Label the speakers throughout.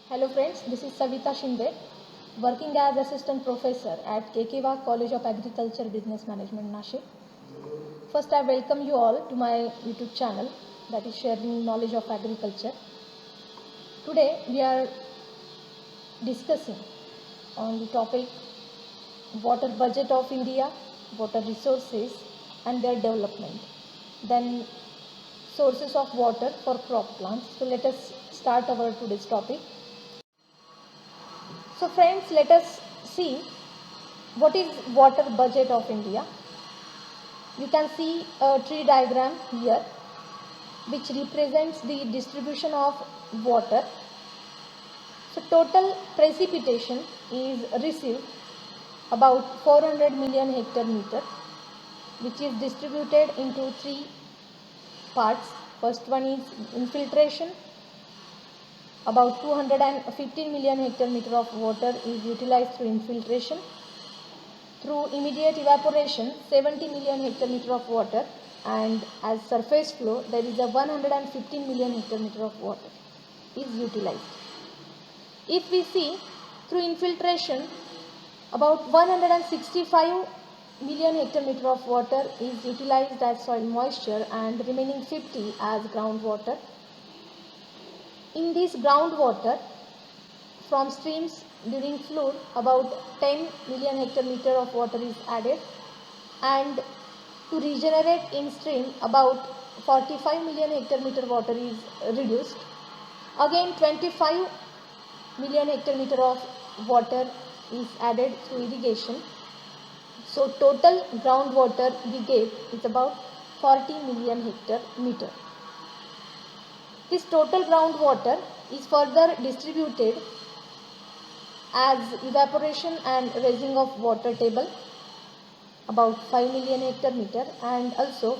Speaker 1: Hello friends, this is Savita Shinde, working as Assistant Professor at KK College of Agriculture Business Management, Nashik. First, I welcome you all to my YouTube channel that is sharing knowledge of agriculture. Today, we are discussing on the topic water budget of India, water resources and their development. Then sources of water for crop plants. So let us start our today's topic. So friends, let us see what is water budget of India. You can see a tree diagram here which represents the distribution of water. So total precipitation is received about 400 million hectare meter, which is distributed into three parts. First one is infiltration. About 215 million hectare meter of water is utilized through infiltration. Through immediate evaporation, 70 million hectare meter of water, and as surface flow, there is a 115 million hectare meter of water is utilized. If we see through infiltration, about 165 million hectare meter of water is utilized as soil moisture and remaining 50 as groundwater. In this groundwater from streams during flood, about 10 million hectare meter of water is added, and to regenerate in stream about 45 million hectare meter water is reduced. Again 25 million hectare meter of water is added through irrigation. So total groundwater we get is about 40 million hectare meter. This total groundwater is further distributed as evaporation and raising of water table, about 5 million hectare meter, and also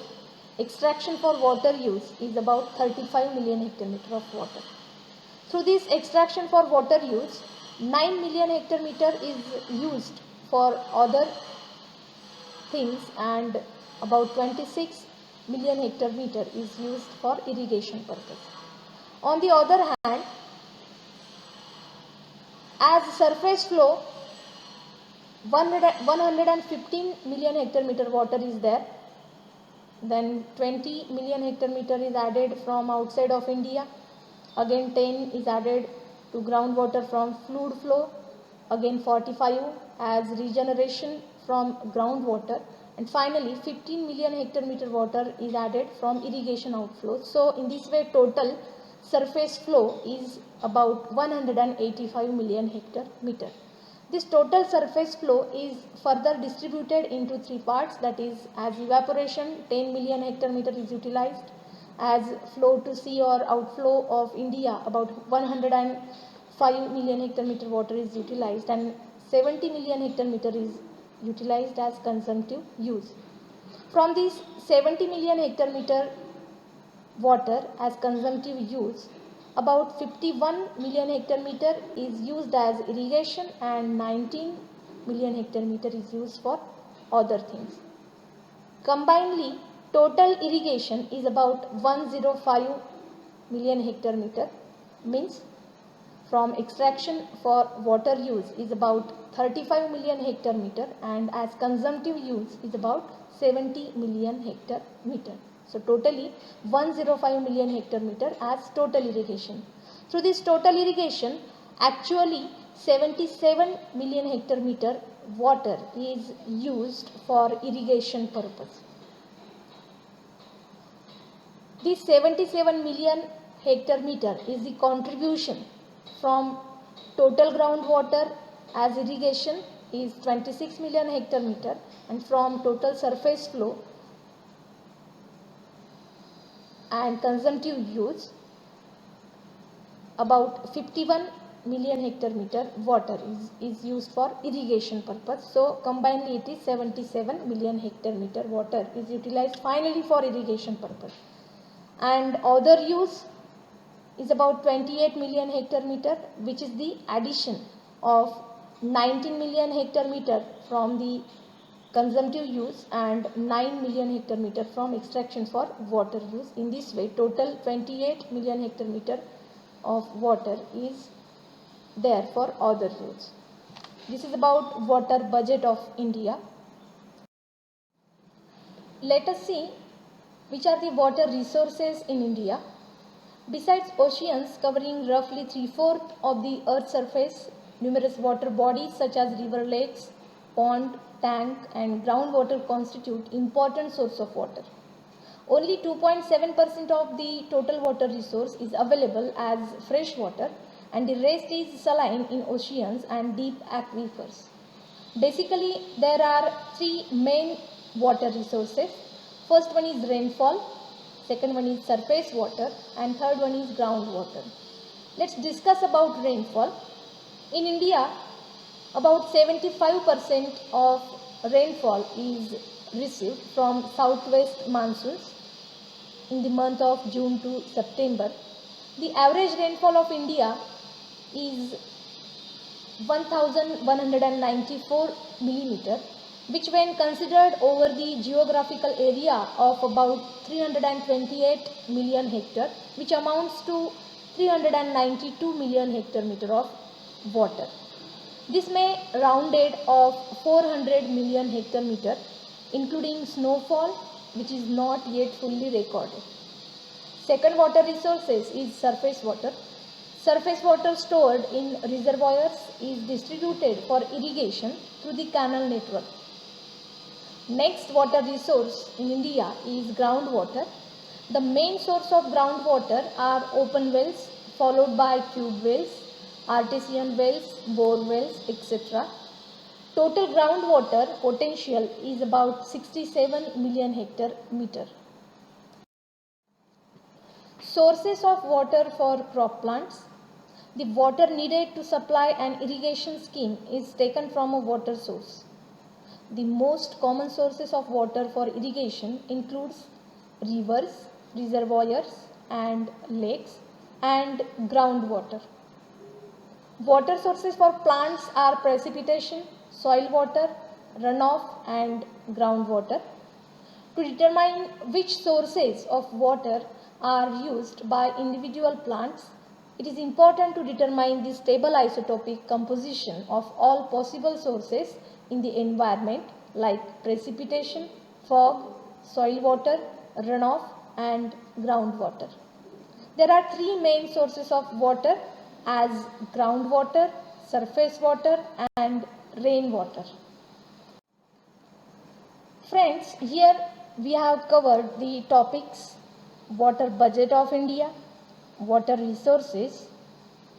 Speaker 1: extraction for water use is about 35 million hectare meter of water. Through this extraction for water use, 9 million hectare meter is used for other things, and about 26 million hectare meter is used for irrigation purpose. On the other hand, as surface flow, 115 million hectare meter water is there. Then 20 million hectare meter is added from outside of India. Again 10 is added to groundwater from flood flow. Again 45 as regeneration from groundwater. And finally 15 million hectare meter water is added from irrigation outflow. So in this way total surface flow is about 185 million hectare meter. This total surface flow is further distributed into three parts, that is as evaporation 10 million hectare meter is utilized, as flow to sea or outflow of India about 105 million hectare meter water is utilized, and 70 million hectare meter is utilized as consumptive use. From these 70 million hectare meter water as consumptive use, about 51 million hectare meter is used as irrigation and 19 million hectare meter is used for other things. Combinedly, total irrigation is about 105 million hectare meter, means from extraction for water use is about 35 million hectare meter, and as consumptive use is about 70 million hectare meter. So totally 105 million hectare meter as total irrigation. Through this total irrigation, actually 77 million hectare meter water is used for irrigation purpose. This 77 million hectare meter is the contribution from total groundwater as irrigation is 26 million hectare meter, and from total surface flow and consumptive use about 51 million hectare meter water is used for irrigation purpose. So combinedly it is 77 million hectare meter water is utilized finally for irrigation purpose. And other use is about 28 million hectare meter, which is the addition of 19 million hectare meter from the consumptive use and 9 million hectare meter from extraction for water use. In this way, total 28 million hectare meter of water is there for other use. This is about water budget of India. Let us see which are the water resources in India. Besides oceans covering roughly 3/4 of the Earth's surface, numerous water bodies such as river, lakes, pond, tank and groundwater constitute important source of water. Only 2.7% of the total water resource is available as fresh water, and the rest is saline in oceans and deep aquifers. Basically, there are three main water resources. First one is rainfall, second one is surface water, and third one is groundwater. Let's discuss about rainfall. In India, about 75% of rainfall is received from southwest monsoons in the month of June to September. The average rainfall of India is 1194 millimeter, which when considered over the geographical area of about 328 million hectare, which amounts to 392 million hectare meter of water. This may rounded of 400 million hectare meter, including snowfall, which is not yet fully recorded. Second water resources is surface water. Surface water stored in reservoirs is distributed for irrigation through the canal network. Next water resource in India is groundwater. The main source of groundwater are open wells, followed by tube wells, artesian wells, bore wells, etc. Total groundwater potential is about 67 million hectare meter. Sources of water for crop plants. The water needed to supply an irrigation scheme is taken from a water source. The most common sources of water for irrigation includes rivers, reservoirs and lakes, and groundwater. Water sources for plants are precipitation, soil water, runoff and groundwater. To determine which sources of water are used by individual plants, it is important to determine the stable isotopic composition of all possible sources in the environment like precipitation, fog, soil water, runoff and groundwater. There are three main sources of water as groundwater, surface water and rainwater. Friends, here we have covered the topics water budget of India, water resources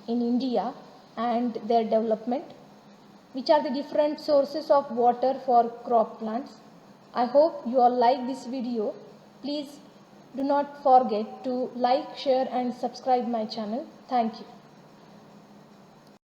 Speaker 1: in India and their development, which are the different sources of water for crop plants. I hope you all like this video. Please do not forget to like, share and subscribe my channel. Thank you.